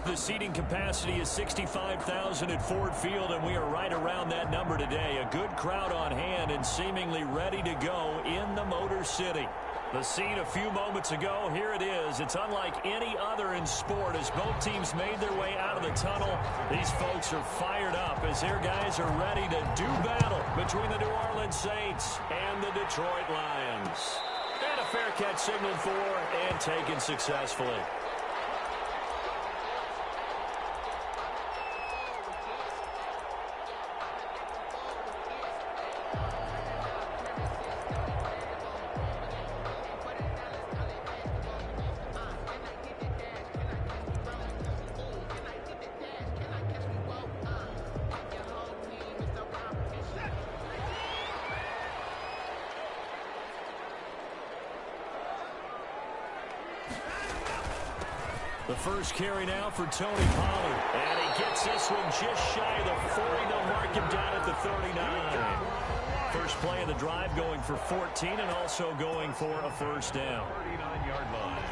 The seating capacity is 65,000 at Ford Field, and we are right around that number today. A good crowd on hand and seemingly ready to go in the Motor City. The scene a few moments ago, here it is. It's unlike any other in sport as both teams made their way out of the tunnel. These folks are fired up as their guys are ready to do battle between the New Orleans Saints and the Detroit Lions. And a fair catch signaled for and taken successfully. The first carry now for Tony Pollard. And he gets this one just shy of the 40. They'll mark him down at the 39. First play of the drive going for 14 and also going for a first down. 39-yard line.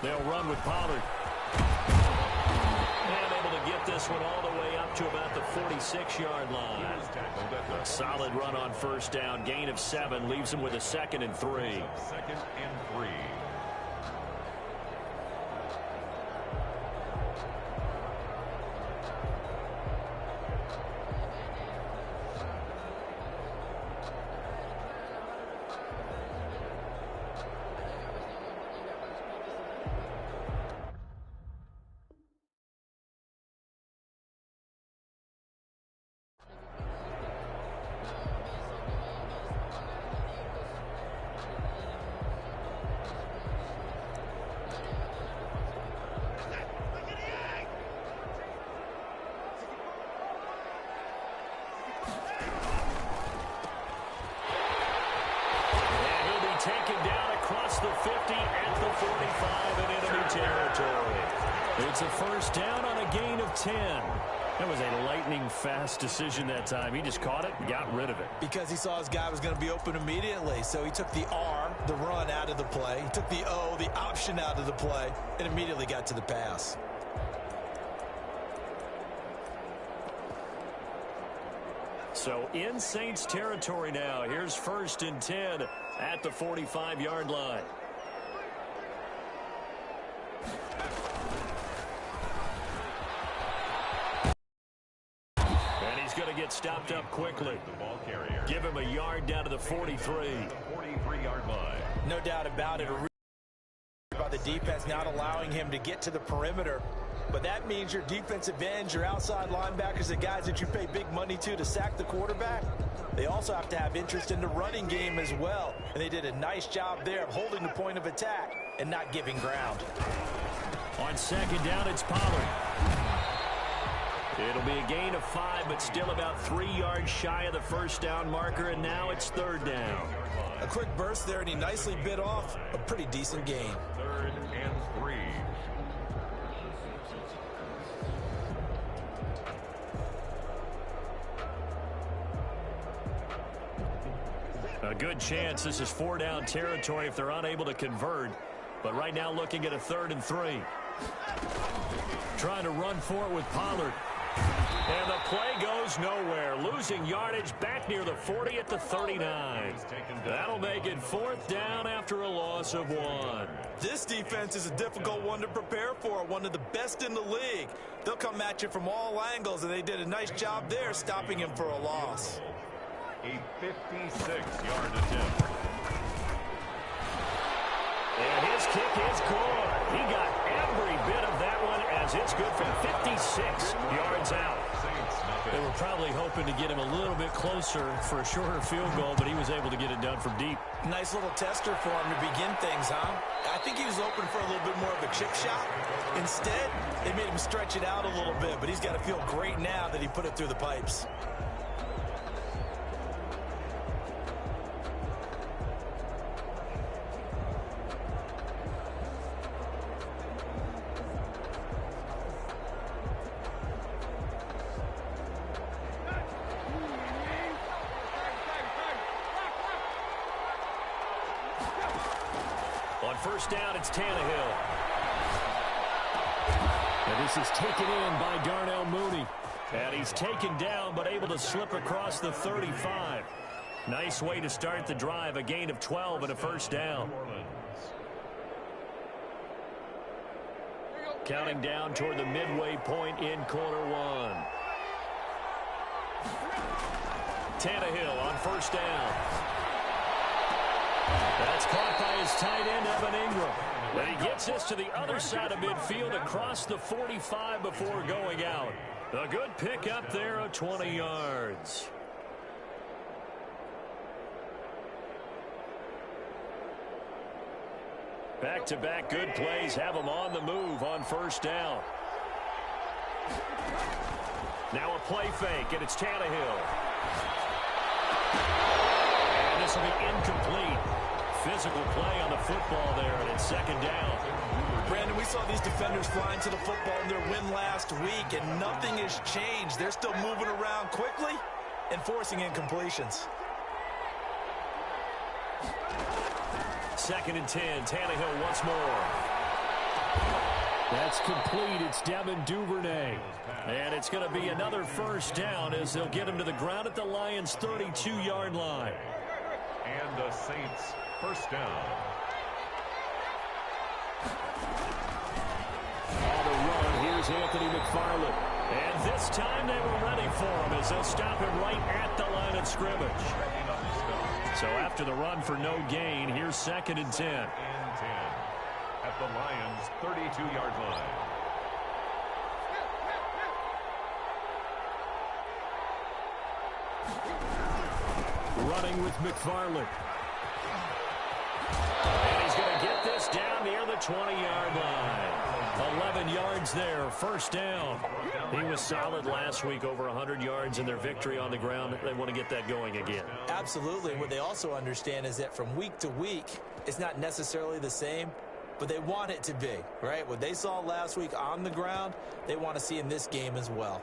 They'll run with Pollard. And able to get this one all the way up to about the 46-yard line. A solid run on first down. Gain of 7 leaves him with a 2nd and 3. 2nd and 3. Taken down across the 50 at the 45 and enemy territory. It's a first down on a gain of 10. That was a lightning-fast decision that time. He just caught it and got rid of it. Because he saw his guy was going to be open immediately. So he took the R, the run, out of the play. He took the O, the option, out of the play, and immediately got to the pass. So in Saints territory now. Here's 1st and 10 at the 45-yard line. And he's going to get stopped up quickly. The ball carrier. Give him a yard down to the 43. The 43-yard line. No doubt about it. By the defense not allowing him to get to the perimeter. But that means your defensive ends, your outside linebackers, the guys that you pay big money to sack the quarterback, they also have to have interest in the running game as well. And they did a nice job there of holding the point of attack and not giving ground. On 2nd down, it's Pollard. It'll be a gain of 5, but still about 3 yards shy of the first down marker, and now it's 3rd down. A quick burst there, and he nicely bit off a pretty decent gain. 3rd and 3. A good chance this is 4-down territory if they're unable to convert. But right now looking at a 3rd and 3. Trying to run for it with Pollard. And the play goes nowhere. Losing yardage back near the 40 at the 39. That'll make it 4th down after a loss of 1. This defense is a difficult one to prepare for, one of the best in the league. They'll come at you from all angles, and they did a nice job there stopping him for a loss. A 56-yard attempt. And his kick is good. He got every bit of that one as it's good from 56 yards out. They were probably hoping to get him a little bit closer for a shorter field goal, but he was able to get it done from deep. Nice little tester for him to begin things, huh? I think he was open for a little bit more of a chip shot. Instead, they made him stretch it out a little bit, but he's got to feel great now that he put it through the pipes. first down, it's Tannehill. And this is taken in by Darnell Mooney. And he's taken down, but able to slip across the 35. Nice way to start the drive, a gain of 12 and a first down. Counting down toward the midway point in quarter one. Tannehill on first down. That's caught by his tight end, Evan Ingram. And he gets this to the other side of midfield across the 45 before going out. A good pick up there of 20 yards. Back-to-back good plays have him on the move on first down. Now a play fake, and it's Tannehill. And this will be incomplete. Physical play on the football there, and it's second down. Brandon, we saw these defenders flying to the football in their win last week, and nothing has changed. They're still moving around quickly and forcing incompletions. Second and 10, Tannehill once more. That's complete. It's Devin Duvernay. And it's going to be another first down as they'll get him to the ground at the Lions' 32-yard line. And the Saints first down. On the run, here's Anthony McFarland. And this time they were ready for him as they'll stop him right at the line of scrimmage. So after the run for no gain, here's second and 10. And 10 at the Lions' 32-yard line. Running with McFarland. And he's going to get this down near the 20-yard line. 11 yards there, first down. He was solid last week, over 100 yards in their victory on the ground. They want to get that going again. Absolutely. What they also understand is that from week to week, it's not necessarily the same, but they want it to be, right? What they saw last week on the ground, they want to see in this game as well.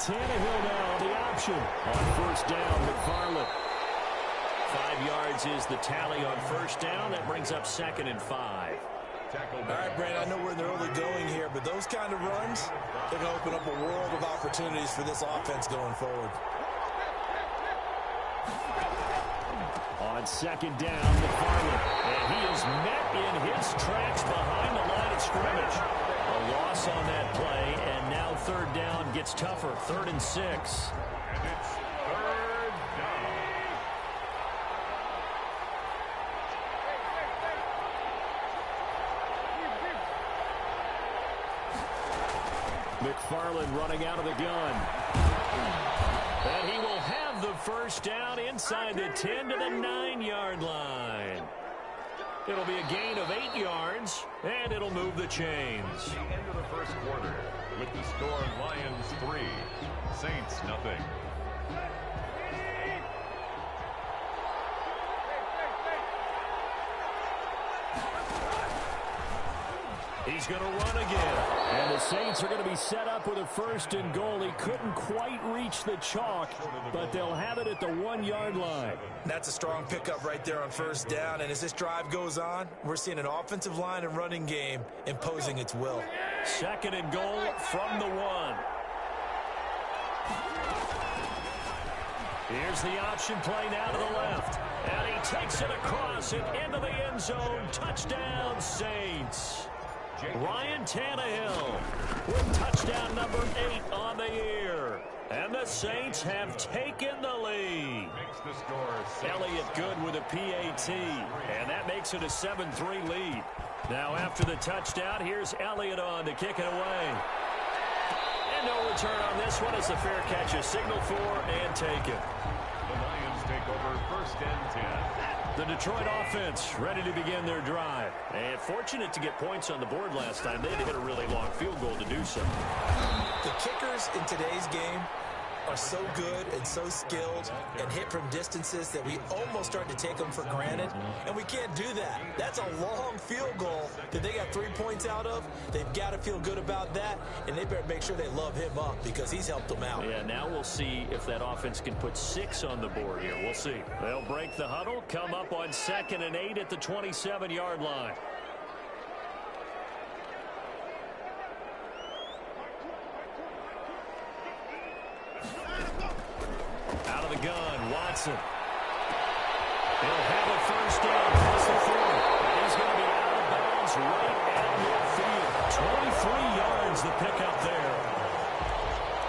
Tannehill now the option. On first down, McFarland. 5 yards is the tally on first down. That brings up second and 5. All right, Brandon, I know we're in the early going here, but those kind of runs, they're going to open up a world of opportunities for this offense going forward. On second down, McFarland. And he is met in his tracks behind the line of scrimmage. A loss on that play, and now third down gets tougher. 3rd and 6. And it's third down. McFarland running out of the gun. And he will have the first down inside the 10 to the 9-yard line. It'll be a gain of 8 yards, and it'll move the chains. The end of the first quarter with the score Lions 3, Saints nothing. He's going to run again. And the Saints are going to be set up with a 1st and goal. He couldn't quite reach the chalk, but they'll have it at the 1-yard line. That's a strong pickup right there on first down. And as this drive goes on, we're seeing an offensive line and running game imposing its will. 2nd and goal from the 1. Here's the option play now to the left. And he takes it across and into the end zone. Touchdown, Saints. Ryan Tannehill with touchdown number 8 on the year. And the Saints have taken the lead. Makes the score 6. Elliott good with a PAT. And that makes it a 7-3 lead. Now after the touchdown, here's Elliott on to kick it away. And no return on this one as the fair catch is signaled for and taken. The Lions take over 1st and 10. The Detroit offense ready to begin their drive. And fortunate to get points on the board last time. They had to hit a really long field goal to do so. The kickers in today's game are so good and so skilled and hit from distances that we almost start to take them for granted, and we can't do that. That's a long field goal that they got 3 points out of. They've got to feel good about that, and they better make sure they love him up because he's helped them out. Yeah, now we'll see if that offense can put 6 on the board here. We'll see. They'll break the huddle, come up on 2nd and 8 at the 27-yard line. Out of the gun, Watson. He'll have a first down across the 40. And he's going to be out of bounds right at midfield. 23 yards the pickup there.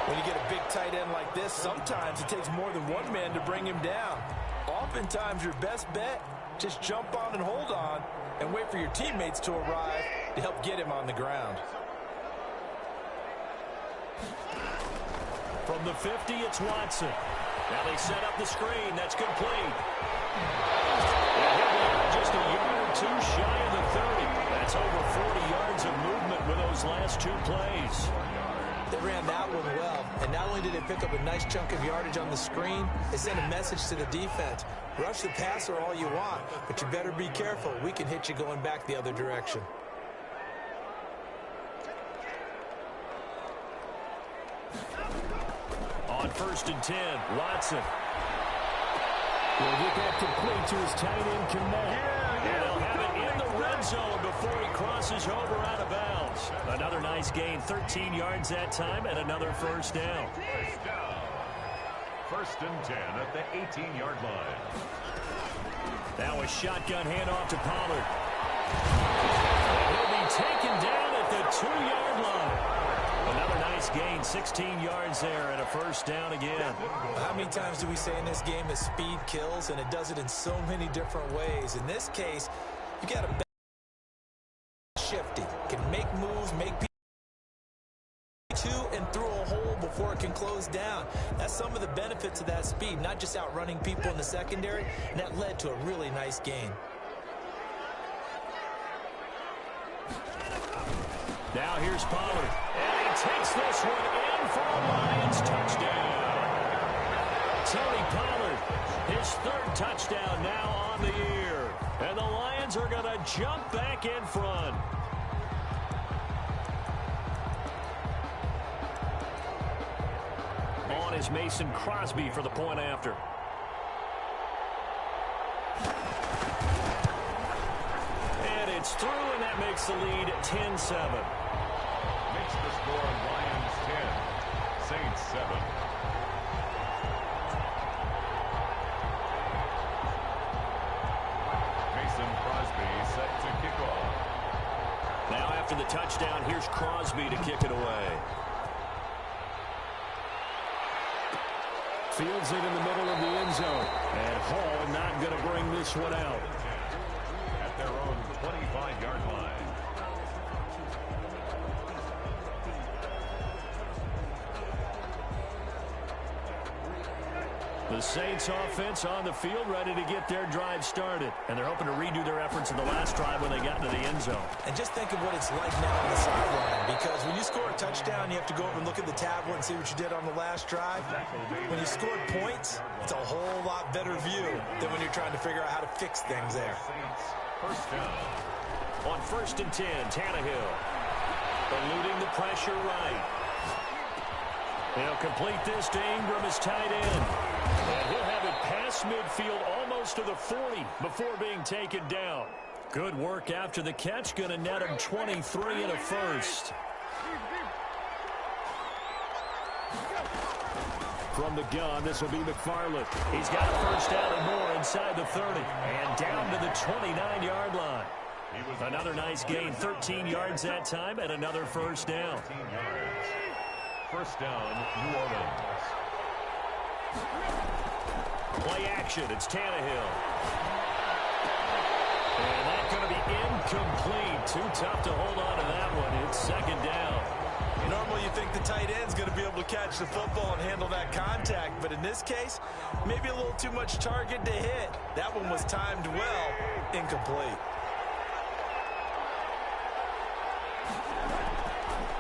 When you get a big tight end like this, sometimes it takes more than one man to bring him down. Oftentimes your best bet, just jump on and hold on and wait for your teammates to arrive to help get him on the ground. From the 50, it's Watson. Now they set up the screen. That's complete. Just a yard or two shy of the 30. That's over 40 yards of movement with those last 2 plays. They ran that one well, and not only did they pick up a nice chunk of yardage on the screen, they sent a message to the defense. Rush the passer all you want, but you better be careful. We can hit you going back the other direction. On 1st and 10, Watson. He'll get that complete to his tight end, Komet. And they'll have it in the red zone before he crosses over out of bounds. Another nice gain, 13 yards that time, and another first down. 1st and 10 at the 18-yard line. Now a shotgun handoff to Pollard. He'll be taken down at the 2-yard line. Another nice gain, 16 yards there, and a first down again. How many times do we say in this game that speed kills, and it does it in so many different ways? In this case, you got to shifty, can make moves, make people to and through a hole before it can close down. That's some of the benefits of that speed, not just outrunning people in the secondary, and that led to a really nice gain. Now here's Pollard, and he takes this one in for a Lions touchdown. Tony Pollard, his 3rd touchdown now on the year. And the Lions are going to jump back in front. On is Mason Crosby for the point after. And it's through, and that makes the lead 10-7. Makes the score Lions 10, Saints 7. Mason Crosby set to kick off. Now after the touchdown, here's Crosby to kick it away. Fields it in the middle of the end zone. And Hall not going to bring this one out. At their own 25-yard line. The Saints offense on the field ready to get their drive started. And they're hoping to redo their efforts in the last drive when they got into the end zone. And just think of what it's like now on the sideline, because when you score a touchdown, you have to go over and look at the tablet and see what you did on the last drive. When you scored points, it's a whole lot better view than when you're trying to figure out how to fix things there. First down. On 1st and 10, Tannehill eluding the pressure right. He'll complete this to Ingram as tight end. And he'll have it past midfield almost to the 40 before being taken down. Good work after the catch. Going to net him 23 and a first. From the gun, this will be McFarland. He's got a first down and more inside the 30. And down to the 29-yard line. Another nice gain, 13 yards that time, and another first down. First down, New Orleans. Play action, it's Tannehill. And that's going to be incomplete. Too tough to hold on to that one. It's 2nd down. Normally you think the tight end's going to be able to catch the football and handle that contact, but in this case, maybe a little too much target to hit. That one was timed well, incomplete.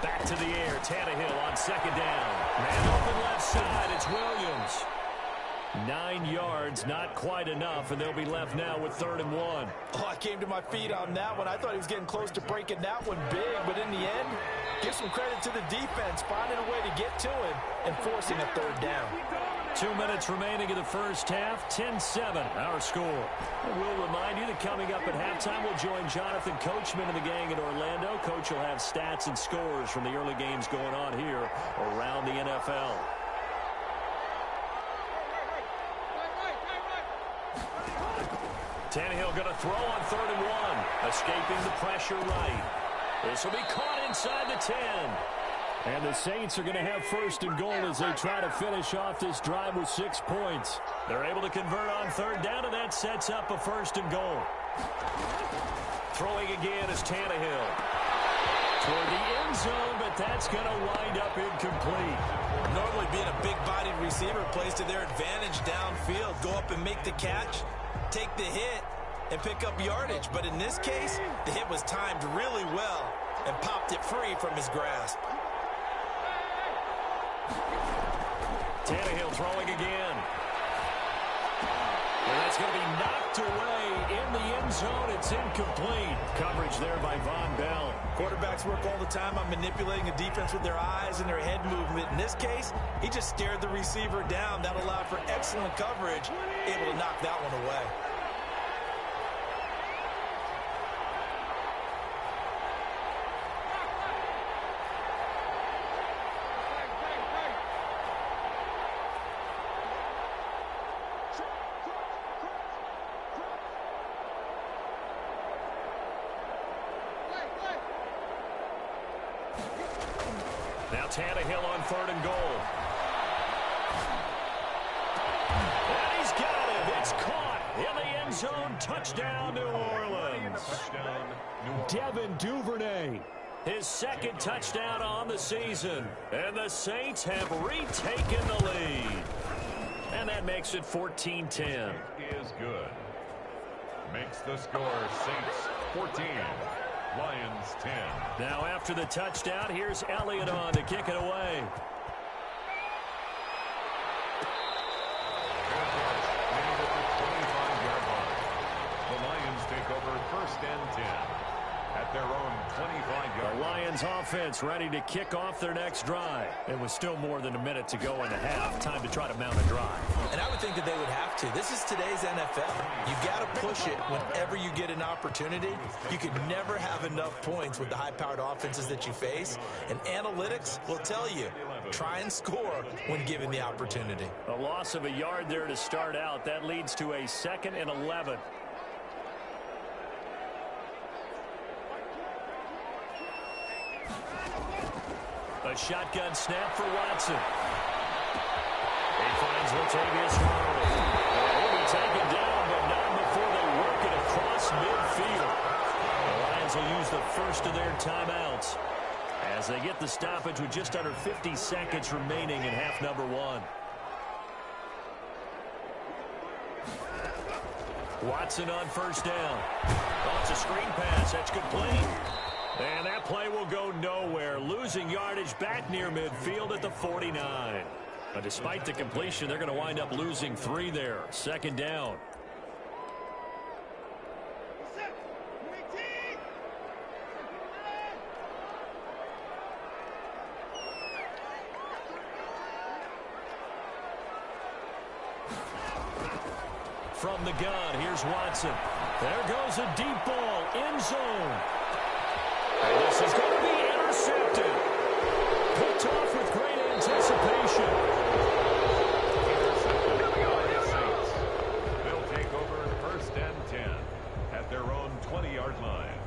Back back to the air. Tannehill on second down. Man open left side. It's Williams. 9 yards, not quite enough, and they'll be left now with 3rd and 1. Oh, I came to my feet on that one. I thought he was getting close to breaking that one big, but in the end, give some credit to the defense, finding a way to get to him and forcing a 3rd down. 2 minutes remaining in the first half, 10-7, our score. And we'll remind you that coming up at halftime, we'll join Jonathan Coachman and the gang in Orlando. Coach will have stats and scores from the early games going on here around the NFL. Tannehill going to throw on 3rd and 1, escaping the pressure right. This will be caught inside the 10. And the Saints are going to have 1st and goal as they try to finish off this drive with 6 points. They're able to convert on 3rd down, and that sets up a 1st and goal. Throwing again is Tannehill. Toward the end zone, but that's going to wind up incomplete. Normally being a big-bodied receiver plays to their advantage downfield. Go up and make the catch, take the hit, and pick up yardage. But in this case, the hit was timed really well and popped it free from his grasp. Tannehill throwing again. And that's going to be knocked away in the end zone. It's incomplete. Coverage there by Von Bell. Quarterbacks work all the time on manipulating a defense with their eyes and their head movement. In this case, he just stared the receiver down. That allowed for excellent coverage, able to knock that one away. Now Tannehill on 3rd and goal. And he's got it. It's caught in the end zone. Touchdown, New Orleans. Devin Duvernay. His 2nd touchdown on the season. And the Saints have retaken the lead. And that makes it 14-10. Is good. Makes the score Saints 14. Lions 10. Now after the touchdown, here's Elliott on to kick it away. The Lions take over 1st and 10 at their own 25-yard line. The Lions offense ready to kick off their next drive. It was still more than a minute to go in the half. Time to try to mount a drive. And I would think that they would have to. This is today's NFL. You got to push it whenever you get an opportunity. You could never have enough points with the high-powered offenses that you face. And analytics will tell you, try and score when given the opportunity. A loss of a yard there to start out. That leads to a 2nd and 11. A shotgun snap for Watson. He finds Latavius Murray. He'll be taken down, but not before they work it across midfield. The Lions will use the first of their timeouts as they get the stoppage with just under 50 seconds remaining in half number 1. Watson on 1st down. Wants a screen pass. That's complete. And that play will go nowhere. Losing yardage back near midfield at the 49. But despite the completion, they're going to wind up losing 3 there. 2nd down. From the gun, here's Watson. There goes a deep ball, end zone. And this is going to be intercepted. Picked off with great anticipation. They'll take over 1st and 10 at their own 20-yard line.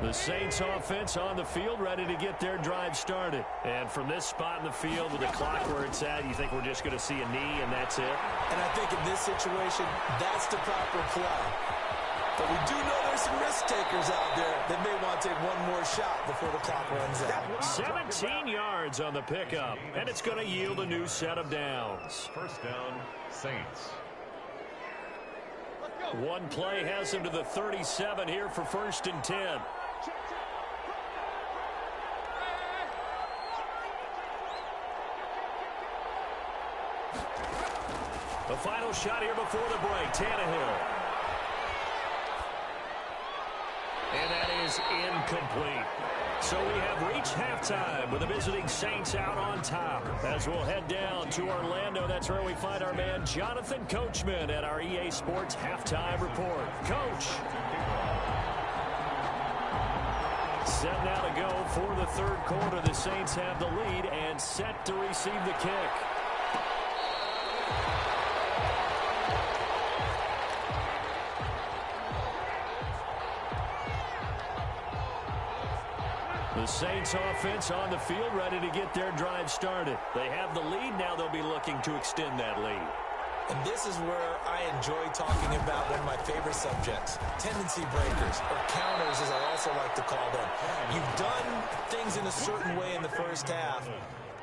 The Saints offense on the field ready to get their drive started. And from this spot in the field with the clock where it's at, you think we're just going to see a knee and that's it? And I think in this situation, that's the proper play. But we do know there's some risk takers out there that may want to take one more shot before the clock runs out. 17 yards on the pickup, and it's going to yield a new set of downs. 1st down, Saints. One play has him to the 37 here for 1st and 10. The final shot here before the break, Tannehill. And that is incomplete. So we have reached halftime with the visiting Saints out on top. As we'll head down to Orlando, that's where we find our man Jonathan Coachman at our EA Sports Halftime Report. Coach. Set now to go for the third quarter. The Saints have the lead and set to receive the kick. The Saints offense on the field ready to get their drive started. They have the lead. Now they'll be looking to extend that lead. And this is where I enjoy talking about one of my favorite subjects, tendency breakers, or counters as I also like to call them. You've done things in a certain way in the first half,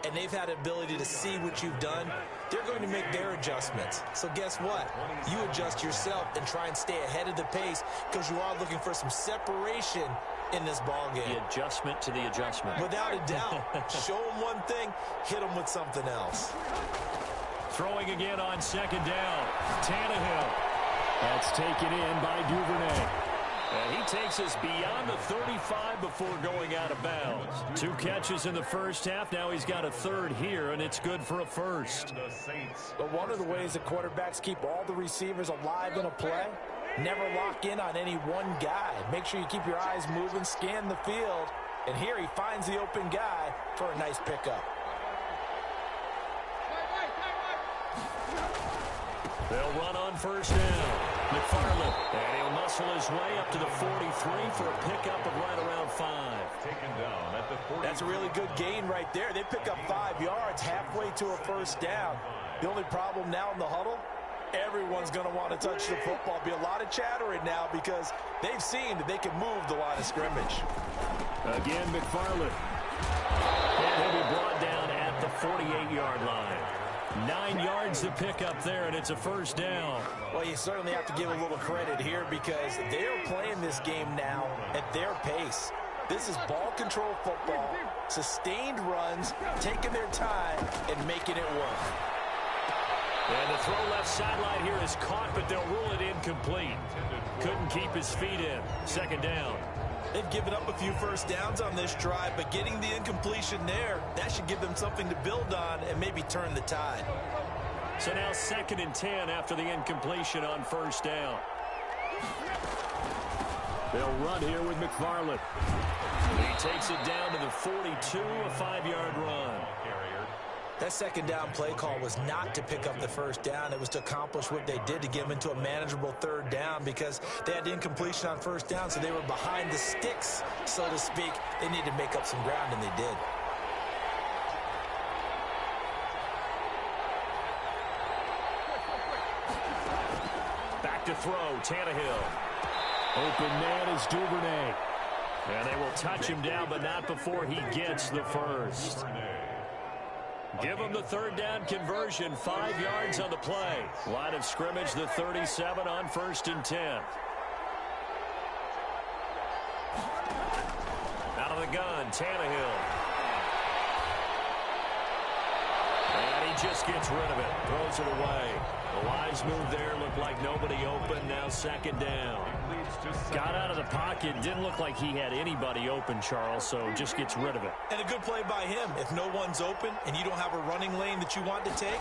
and they've had the ability to see what you've done. They're going to make their adjustments. So guess what? You adjust yourself and try and stay ahead of the pace because you are looking for some separation in this ball game. The adjustment to the adjustment. Without a doubt. Show them one thing, hit them with something else. Throwing again on 2nd down. Tannehill. That's taken in by Duvernay. And he takes us beyond the 35 before going out of bounds. 2 catches in the first half. Now he's got a third here, and it's good for a first. But one of the ways that quarterbacks keep all the receivers alive in a play, never lock in on any one guy. Make sure you keep your eyes moving, scan the field. And here he finds the open guy for a nice pickup. They'll run on 1st down. McFarland, and he'll muscle his way up to the 43 for a pickup of right around 5. Taken down at the 40. That's a really good gain right there. They pick up 5 yards halfway to a 1st down. The only problem now in the huddle, everyone's going to want to touch the football. Be a lot of chattering now because they've seen that they can move the line of scrimmage. Again, McFarland. And he'll be brought down at the 48-yard line. 9 yards to pick up there, and it's a 1st down. Well, you certainly have to give a little credit here because they're playing this game now at their pace. This is ball control football, sustained runs, taking their time, and making it work. And the throw left sideline here is caught, but they'll rule it incomplete. Couldn't keep his feet in. 2nd down. They've given up a few 1st downs on this drive, but getting the incompletion there, that should give them something to build on and maybe turn the tide. So now 2nd and 10 after the incompletion on 1st down. They'll run here with McFarland. He takes it down to the 42, a 5-yard run. That 2nd down play call was not to pick up the 1st down. It was to accomplish what they did to get them into a manageable 3rd down because they had the incompletion on 1st down, so they were behind the sticks, so to speak. They needed to make up some ground, and they did. Back to throw, Tannehill. Open man is Duvernay. And they will touch him down, but not before he gets the 1st. Give him the 3rd down conversion, 5 yards on the play. Line of scrimmage, the 37 on 1st and 10. Out of the gun, Tannehill. And he just gets rid of it, throws it away. The lines move there, looked like nobody open, now 2nd down. Got out of the pocket, didn't look like he had anybody open, Charles, so just gets rid of it. And a good play by him. If no one's open and you don't have a running lane that you want to take,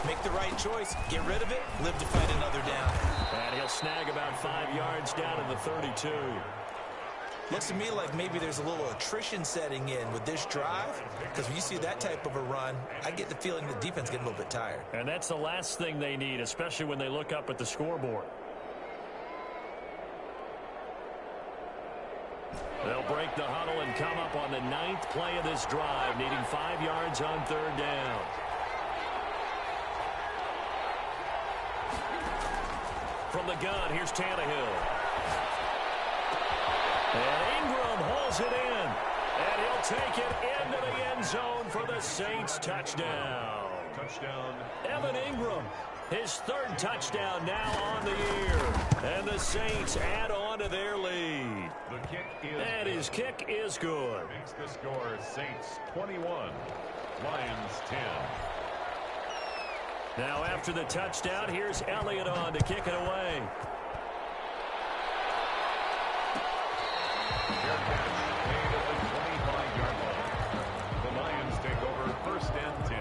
make the right choice. Get rid of it, live to fight another down. And he'll snag about 5 yards down in the 32. Looks to me like maybe there's a little attrition setting in with this drive, because when you see that type of a run, I get the feeling the defense getting a little bit tired. And that's the last thing they need, especially when they look up at the scoreboard. They'll break the huddle and come up on the 9th play of this drive, needing 5 yards on 3rd down. From the gun, here's Tannehill. And Ingram holds it in. And he'll take it into the end zone for the Saints touchdown. Touchdown. Evan Ingram. His third touchdown now on the year. And the Saints add on to their lead. The kick is And his kick is good. Makes the score Saints 21, Lions 10. Now after the touchdown, here's Elliott on to kick it away. Fair catch made at the 25-yard line. The Lions take over first and 10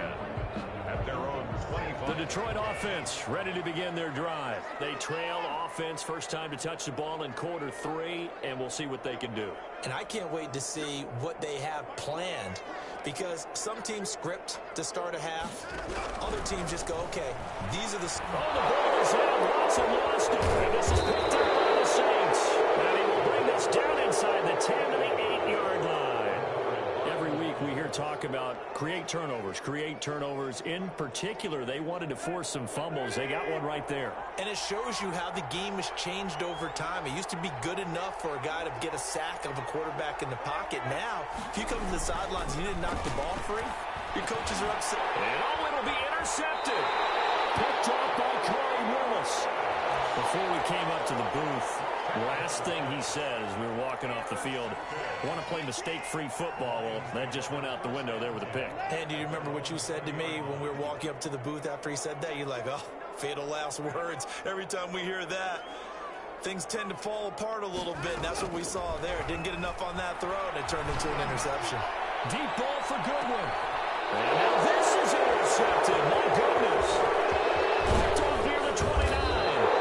at their own 25. The Detroit offense ready to begin their drive. They trail offense, first time to touch the ball in quarter 3, and we'll see what they can do. And I can't wait to see what they have planned, because some teams script to start a half. Other teams just go, okay, these are the... Oh, the ball is out. Watson lost it. And this is picked up by the Saints. And he will bring this down inside the 10 to the 8-yard line. Every week we hear talk about create turnovers. In particular, they wanted to force some fumbles. They got one right there. And it shows you how the game has changed over time. It used to be good enough for a guy to get a sack of a quarterback in the pocket. Now, if you come to the sidelines and you didn't knock the ball free, your coaches are upset. And oh, it'll be intercepted. Picked off by Corey Willis. Before we came up to the booth, last thing he said as we were walking off the field, want to play mistake-free football. Well, that just went out the window there with a pick. And do you remember what you said to me when we were walking up to the booth after he said that? You're like, oh, fatal last words. Every time we hear that, things tend to fall apart a little bit, and that's what we saw there. Didn't get enough on that throw, and it turned into an interception. Deep ball for Goodwin. And now this is intercepted. My goodness. Picked off near the 29.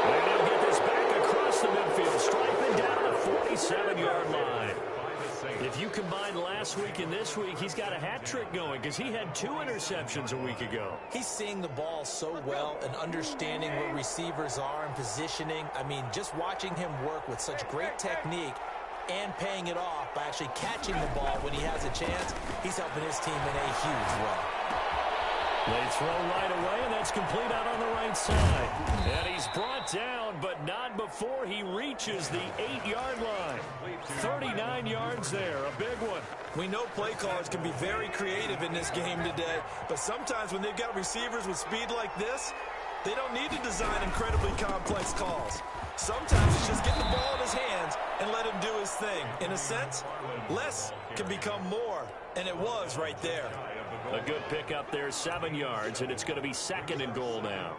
And he'll get this back across the midfield, striping down the 47-yard line. If you combine last week and this week, he's got a hat trick going because he had 2 interceptions a week ago. He's seeing the ball so well and understanding where receivers are and positioning. I mean, just watching him work with such great technique and paying it off by actually catching the ball when he has a chance, he's helping his team in a huge way. They throw right away, and that's complete out on the right side. And he's brought down, but not before he reaches the 8-yard line. 39 yards there, a big one. We know play callers can be very creative in this game today, but sometimes when they've got receivers with speed like this, they don't need to design incredibly complex calls. Sometimes it's just getting the ball in his hands and let him do his thing. In a sense, less can become more, and it was right there. A good pick up there, 7 yards, and it's going to be 2nd and goal now.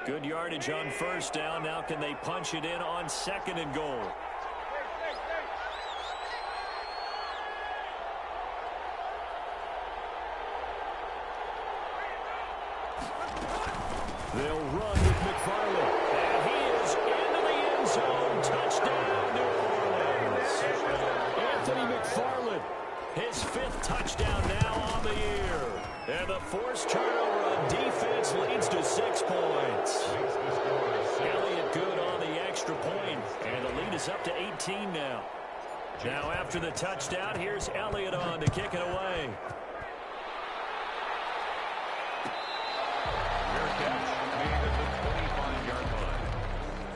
Good yardage on first down. Now can they punch it in on 2nd and goal? They'll run with McFarland. And he is into the end zone. Touchdown, New Orleans. Anthony McFarland, his 5th touchdown now on the year. And the forced turnover on defense leads to 6 points. Elliott good on the extra point. And the lead is up to 18 now. Now after the touchdown, here's Elliott on to kick it away.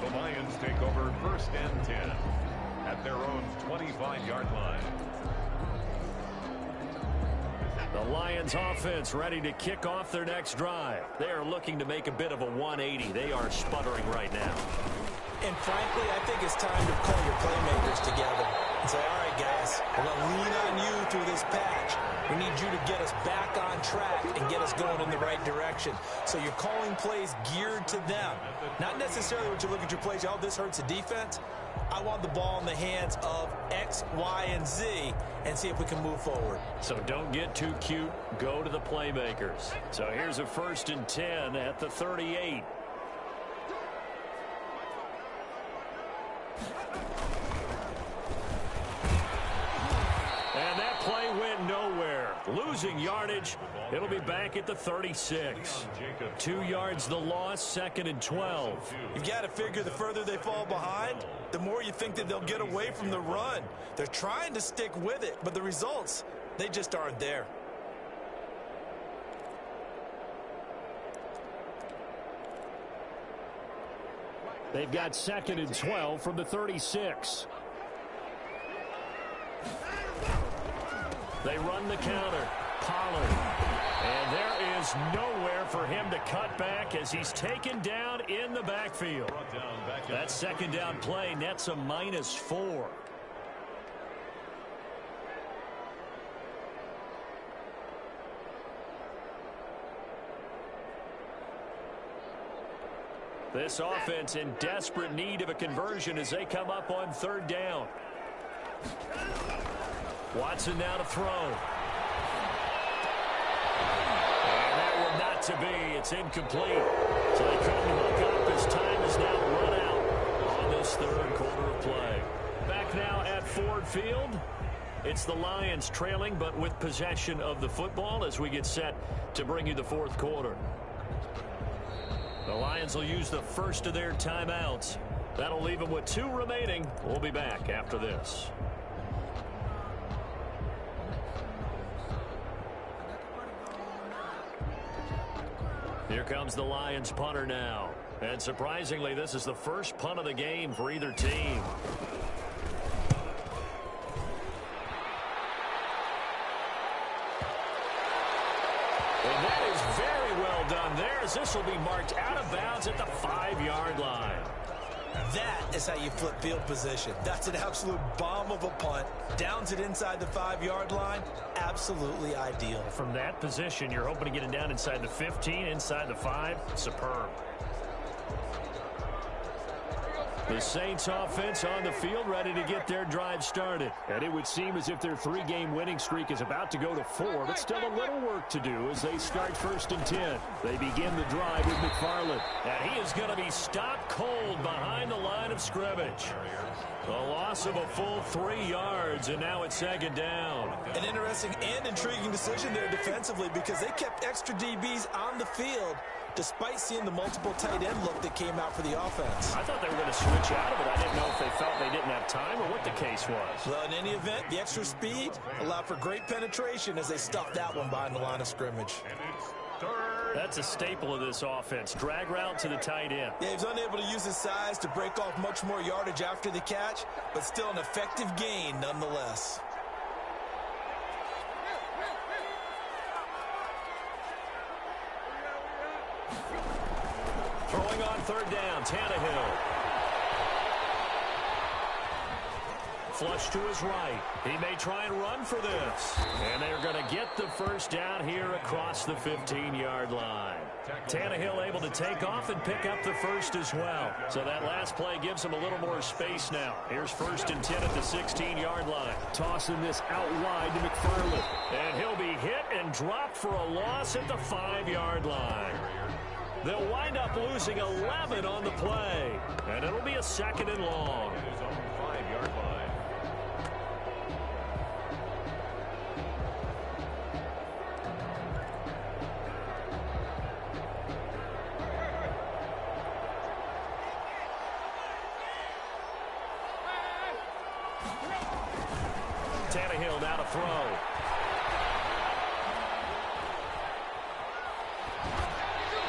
The Lions take over first and 10 at their own 25-yard line. The Lions offense ready to kick off their next drive. They are looking to make a bit of a 180. They are sputtering right now. And frankly, I think it's time to call your playmakers together and say, all right, guys, we're going to lean on you through this patch. We need you to get us back on track and get us going in the right direction. So you're calling plays geared to them. Not necessarily what you look at your plays, oh, this hurts the defense. I want the ball in the hands of X, Y, and Z and see if we can move forward. So don't get too cute. Go to the playmakers. So here's a 1st and 10 at the 38. And that play went nowhere. Losing yardage. It'll be back at the 36. 2 yards the loss, 2nd and 12. You've got to figure the further they fall behind, the more you think that they'll get away from the run. They're trying to stick with it, but the results, they just aren't there. They've got 2nd and 12 from the 36. They run the counter. Pollard. And there is nowhere for him to cut back as he's taken down in the backfield. That 2nd down play nets a -4. This offense in desperate need of a conversion as they come up on 3rd down. Watson now to throw. And that one not to be. It's incomplete. So they couldn't hook up as time is now run out on this 3rd quarter of play. Back now at Ford Field. It's the Lions trailing but with possession of the football as we get set to bring you the 4th quarter. The Lions will use the first of their timeouts. That'll leave them with 2 remaining. We'll be back after this. Here comes the Lions punter now. And surprisingly, this is the first punt of the game for either team. And that is very well done there as this will be marked out of bounds at the 5-yard line. That is how you flip field position. That's an absolute bomb of a punt. Downs it inside the 5-yard line. Absolutely ideal. From that position, you're hoping to get it down inside the 15, inside the 5. Superb. The Saints offense on the field ready to get their drive started. And it would seem as if their 3-game winning streak is about to go to 4, but still a little work to do as they start 1st and 10. They begin the drive with McFarland. And he is going to be stopped cold behind the line of scrimmage. A loss of a full 3 yards, and now it's 2nd down. An interesting and intriguing decision there defensively because they kept extra DBs on the field despite seeing the multiple tight end look that came out for the offense. I thought they were going to switch out of it. I didn't know if they felt they didn't have time or what the case was. Well, in any event, the extra speed allowed for great penetration as they stuffed that one behind the line of scrimmage. That's a staple of this offense. Drag route to the tight end. Yeah, he was unable to use his size to break off much more yardage after the catch, but still an effective gain nonetheless. Throwing on 3rd down, Tannehill. Flush to his right. He may try and run for this. And they're going to get the 1st down here across the 15-yard line. Tannehill able to take off and pick up the 1st as well. So that last play gives him a little more space now. Here's 1st and 10 at the 16-yard line. Tossing this out wide to McFarland. And he'll be hit and dropped for a loss at the 5-yard line. They'll wind up losing 11 on the play. And it'll be a 2nd and long. It is on the 5-yard line. Tannehill now to throw.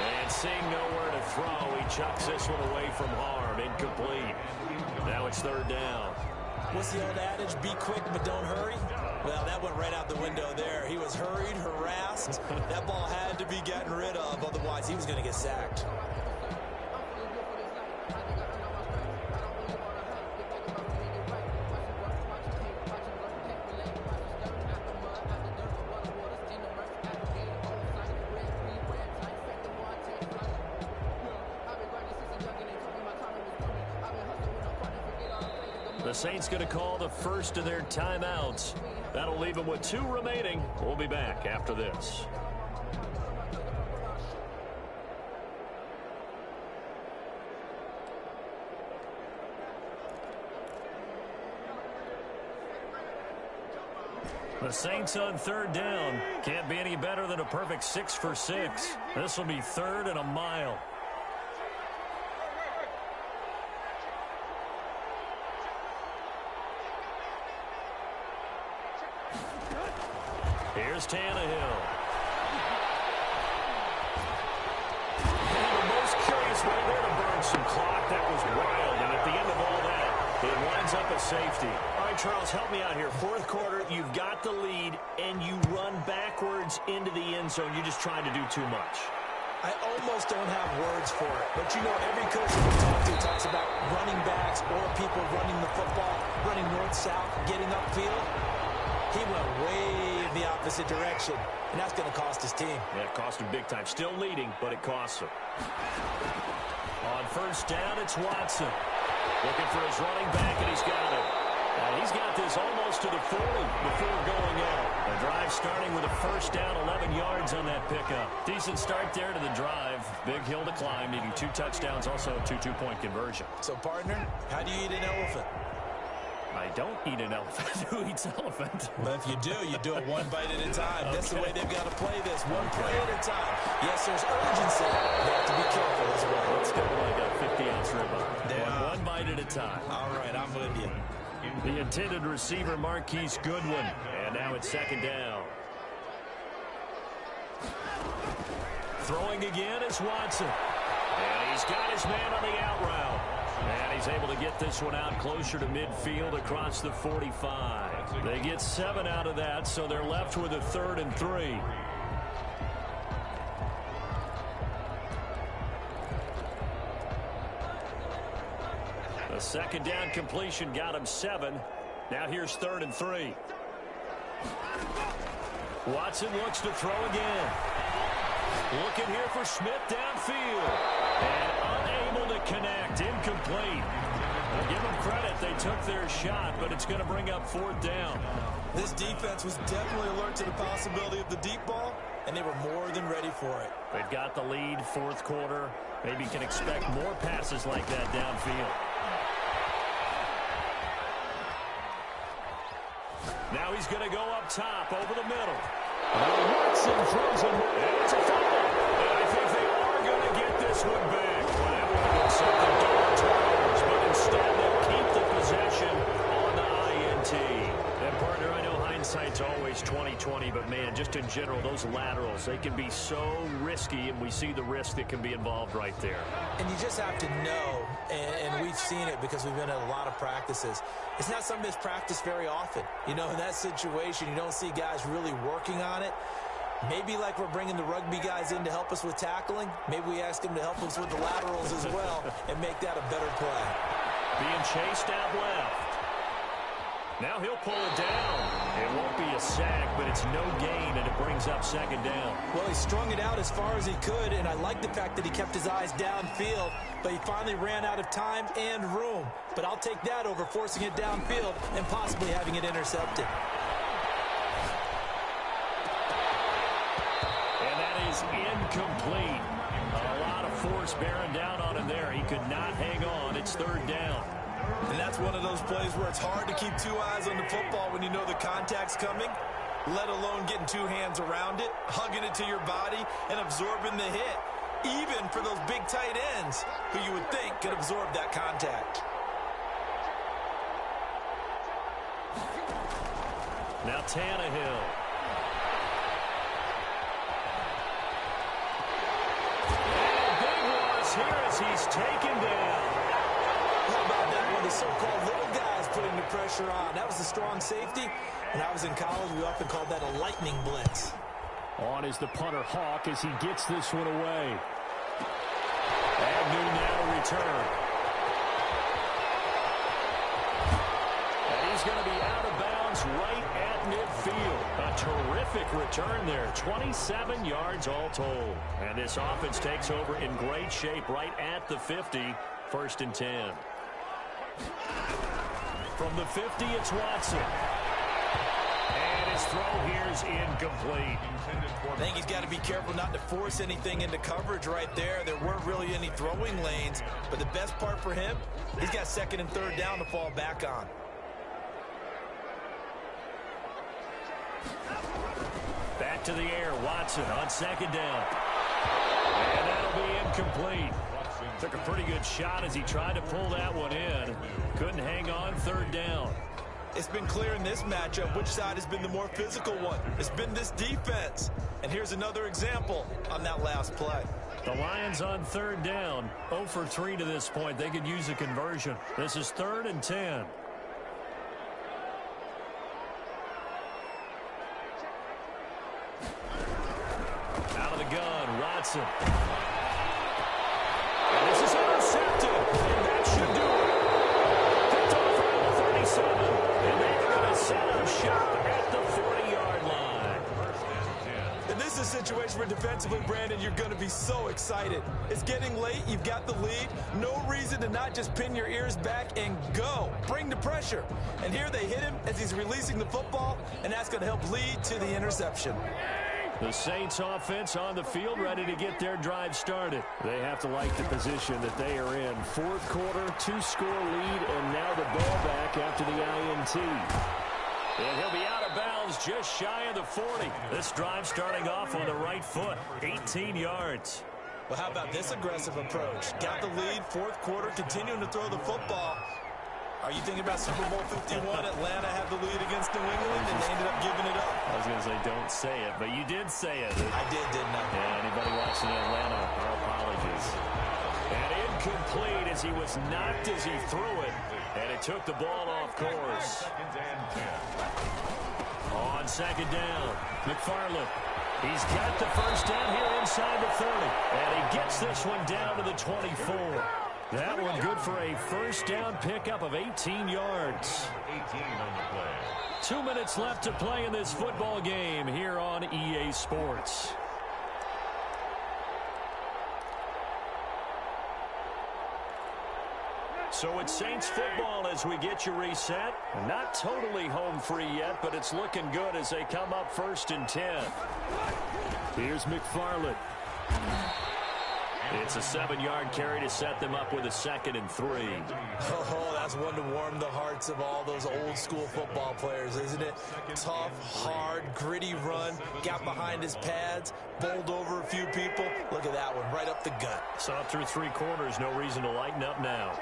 And seeing nowhere to throw, he chucks this one away from harm. Incomplete. Now it's 3rd down. What's the old adage? Be quick, but don't hurry. Well, that went right out the window there. He was hurried, harassed. That ball had to be gotten rid of, otherwise he was going to get sacked. The Saints going to call the 1st of their timeouts. That'll leave them with 2 remaining. We'll be back after this. The Saints on 3rd down. Can't be any better than a perfect 6 for 6. This will be 3rd and a mile. Here's Tannehill. And the most curious Nice way there to burn some clock. That was wild. And at the end of all that, it winds up a safety. All right, Charles, help me out here. Fourth quarter, you've got the lead, and you run backwards into the end zone. You're just trying to do too much. I almost don't have words for it. But, you know, every coach that we talk to talks about running backs or people running the football, running north-south, getting upfield. He went way the opposite direction, and that's going to cost his team. Yeah, it cost him big time. Still leading, but it costs him. On first down, it's Watson. Looking for his running back, and he's got it. He's got this almost to the 40 before going out. The drive starting with a first down, 11 yards on that pickup. Decent start there to the drive. Big hill to climb, needing 2 touchdowns, also a 2 two-point conversion. So, partner, how do you eat an elephant? I don't eat an elephant. Who eats elephant? But if you do it one bite at a time. Okay. That's the way they've got to play this, one play at a time. Yes, there's urgency. They have to be careful as well. Let's go like a 50-ounce ribeye. One bite at a time. All right, I'm with you. The intended receiver, Marquise Goodwin. And now it's second down. Throwing again is Watson. And he's got his man on the out route. And he's able to get this one out closer to midfield across the 45. They get 7 out of that, so they're left with a 3rd and 3. A second down completion got him 7. Now here's 3rd and 3. Watson looks to throw again. Looking here for Smith downfield. And unable to connect. Incomplete. I'll give them credit. They took their shot, but it's going to bring up 4th down. This defense was definitely alert to the possibility of the deep ball, and they were more than ready for it. They've got the lead, 4th quarter. Maybe you can expect more passes like that downfield. Now he's going to go up top over the middle. Watson throws him. And it's a fumble. And I think they are going to get this one back. Well, that would have been something darn turnovers, but instead they'll keep the possession on the INT. And partner, I know hindsight's always 20/20, but man, just in general, those laterals, they can be so risky, and we see the risk that can be involved right there. And you just have to know, and we've seen it because we've been at a lot of practices. It's not something that's practiced very often. You know, in that situation, you don't see guys really working on it. Maybe like we're bringing the rugby guys in to help us with tackling. Maybe we ask them to help us with the laterals as well and make that a better play. Being chased out left. Now he'll pull it down. It won't be a sack, but it's no gain, and it brings up second down. Well, he strung it out as far as he could, and I like the fact that he kept his eyes downfield, but he finally ran out of time and room. But I'll take that over forcing it downfield and possibly having it intercepted. And that is incomplete. A lot of force bearing down on him there. He could not hang on. It's 3rd down. And that's one of those plays where it's hard to keep 2 eyes on the football when you know the contact's coming, let alone getting 2 hands around it, hugging it to your body, and absorbing the hit, even for those big tight ends who you would think could absorb that contact. Now Tannehill. And a big loss here as he's taken down. How about that one? The so-called little guys putting the pressure on. That was a strong safety. When I was in college, we often called that a lightning blitz. On is the punter Hawk as he gets this one away. Agnew now to return. And he's going to be out of bounds right at midfield. A terrific return there. 27 yards all told. And this offense takes over in great shape right at the 50. 1st and 10. From the 50, it's Watson. And his throw here is incomplete. I think he's got to be careful not to force anything into coverage right there. There weren't really any throwing lanes. But the best part for him, he's got 2nd and 3rd down to fall back on. Back to the air. Watson on 2nd down. And that'll be incomplete. Took a pretty good shot as he tried to pull that one in. Couldn't hang on. 3rd down. It's been clear in this matchup which side has been the more physical one. It's been this defense. And here's another example on that last play. The Lions on third down. 0 for 3 to this point. They could use a conversion. This is 3rd and 10. Out of the gun, Watson. And this is intercepted. And that should do it. Picked off around the 37. And they're going to set up shop at the 40-yard line. And this is a situation where defensively, Brandon, you're going to be so excited. It's getting late. You've got the lead. No reason to not just pin your ears back and go. Bring the pressure. And here they hit him as he's releasing the football, and that's going to help lead to the interception. The Saints offense on the field ready to get their drive started. They have to like the position that they are in. 4th quarter, 2-score lead, and now the ball back after the INT. And he'll be out of bounds just shy of the 40. This drive starting off on the right foot. 18 yards. Well, how about this aggressive approach? Got the lead, 4th quarter, continuing to throw the football. Are you thinking about Super Bowl 51? Atlanta had the lead against New England, and they ended up giving it up. I was going to say don't say it, but you did say it. I did, didn't I? Yeah, anybody watching Atlanta, our apologies. And incomplete as he was knocked as he threw it, and it took the ball off course. On 2nd down, McFarland. He's got the first down here inside the 30, and he gets this one down to the 24. That one good for a first down pickup of 18 yards. 18 on the play. 2 minutes left to play in this football game here on EA Sports. So it's Saints football as we get you reset. Not totally home free yet, but it's looking good as they come up 1st and 10. Here's McFarland. It's a 7-yard carry to set them up with a 2nd and 3. Oh, that's one to warm the hearts of all those old-school football players, isn't it? Tough, hard, gritty run, got behind his pads, bowled over a few people. Look at that one, right up the gut. Saw through 3 quarters, no reason to lighten up now.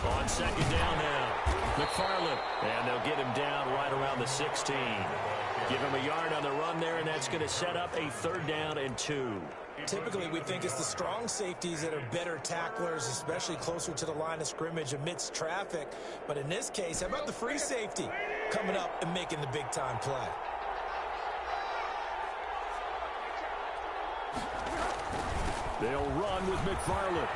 On 2nd down now, McFarland, and they'll get him down right around the 16. Give him a yard on the run there, and that's going to set up a 3rd down and 2. Typically, we think it's the strong safeties that are better tacklers, especially closer to the line of scrimmage amidst traffic. But in this case, how about the free safety coming up and making the big-time play? They'll run with McFarland.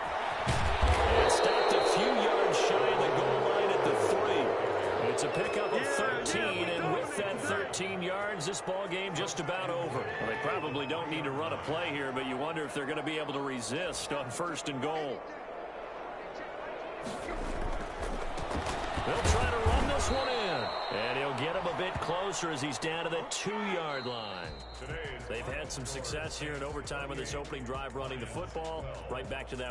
And stopped a few yards shy of the goal line at the 3. It's a pickup of 13, and with that 13 yards, this ball game just about over. Well, they probably don't need to run a play here, but you wonder if they're going to be able to resist on 1st and goal. They'll try to run this one in, and he'll get him a bit closer as he's down to the 2-yard line. They've had some success here in overtime with this opening drive running the football. Right back to that